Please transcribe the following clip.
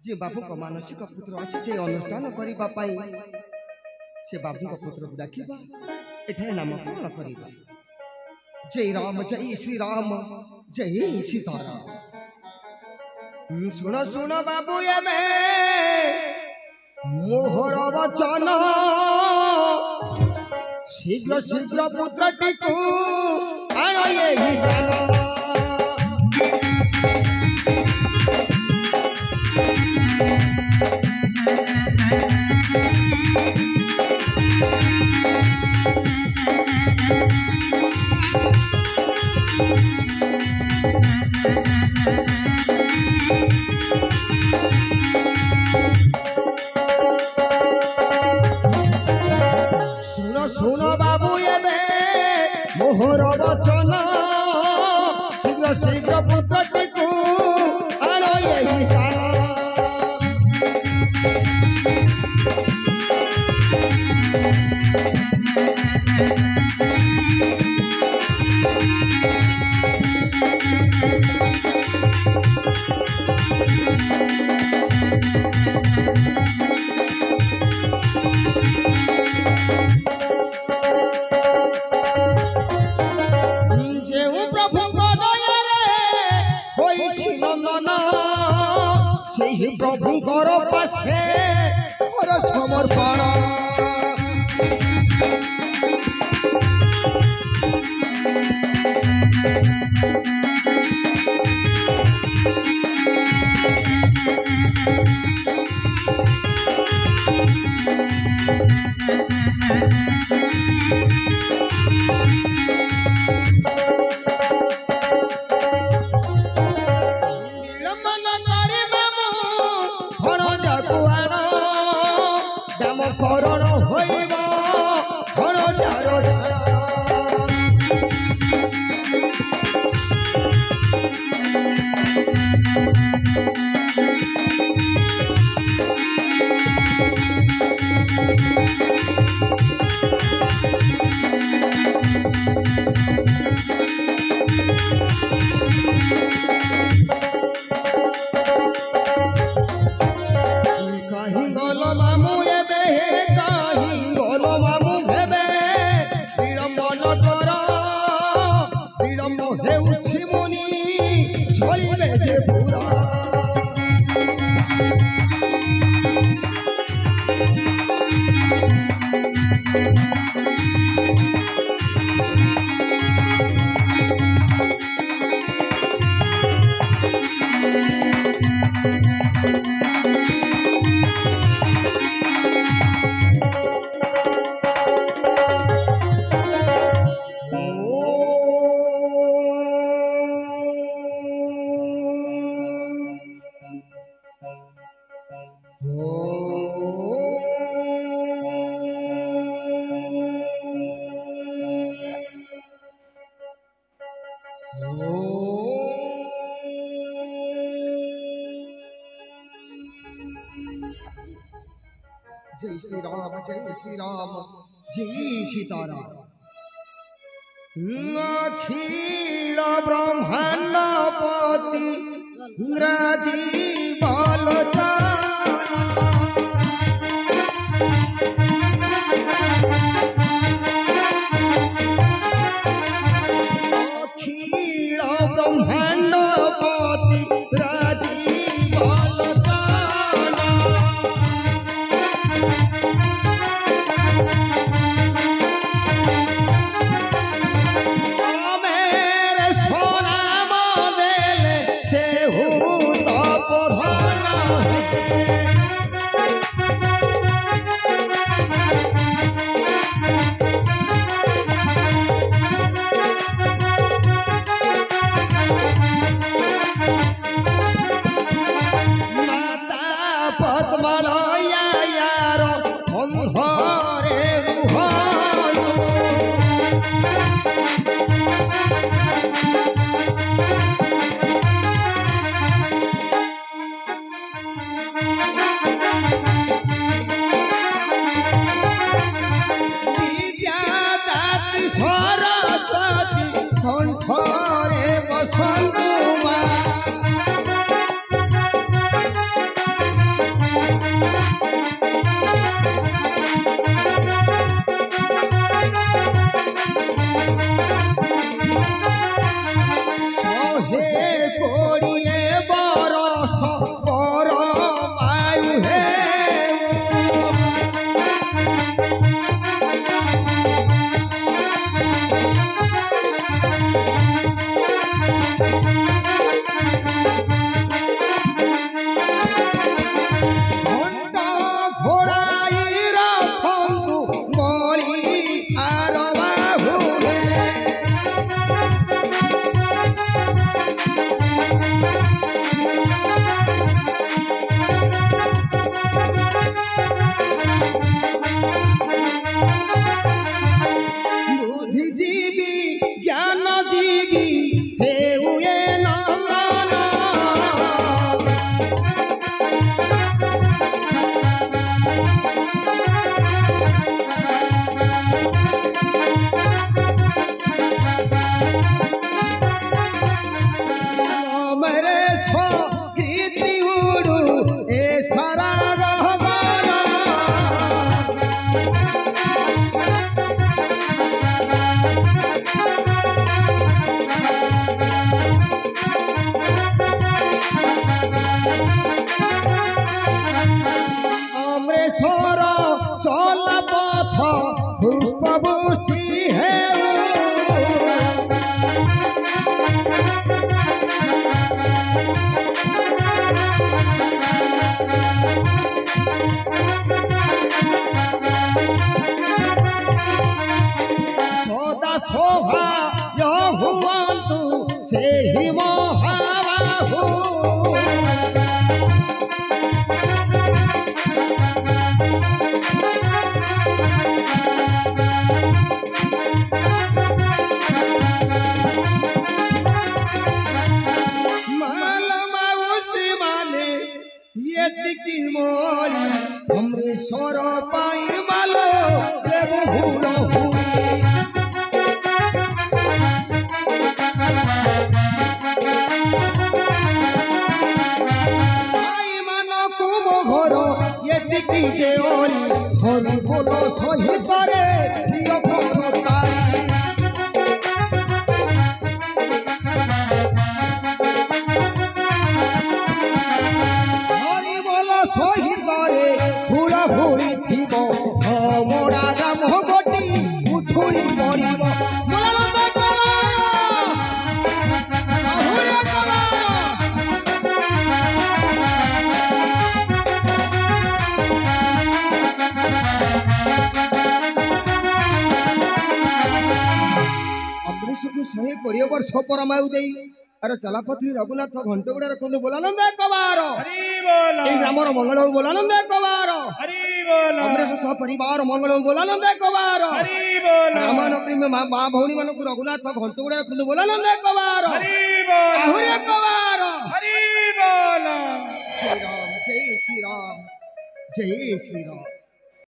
जे बाबू को मानसिक पुत्र आसी जे अनुष्ठान करिबा पाई से बाबू को पुत्र को डाकिबा एठारे नामकरण करिबा। जय राम जय श्री राम जय सीताराम। सुन सुन बाबू एमे मोहर वचन शीघ्र शीघ्र पुत्रटी को आण एही जान। सुन बाबू एबे मोहर वचन शीघ्र शीघ्र पुत्रटी को आण एही जान। से प्रभु कर पासे कर समर्पण। करण होइब घण जार कहीं गल मामू एबे कहीं गल मामू हेबे विलम्ब न कर विलम्ब हेउछि मुनि चलिबे जे पूरा। जय श्री राम जय श्री राम जय सीताराम। अखिल ब्रह्मांड पति राजीव अखिल ब्रह्मांड पति सबर पायु हे हमरे सोर पाई मालो देव हुलो आई मानो कुम घर ये टिकी जे ओली हरि बोलो सही करे दियो कोताई हरि बोलो सही करे हुड़ा हुड़ी थीबो मोड़ा राम गोटी उछुड़ी पड़िबो शहे 20 वर्ष परमायु दे अरे चलापथी रघुनाथ घंटगुड़ा रखु बोलानंद कबार ग्रामर मंगल बोलानंद कबार अमरेश सपरिवार मंगल बोलानंद कबार रामानगरी में माँ भौणी मान रघुनाथ घंटगुड़ा रखु बोलानंद कबार कबार श्री राम जय श्री राम जय श्री राम।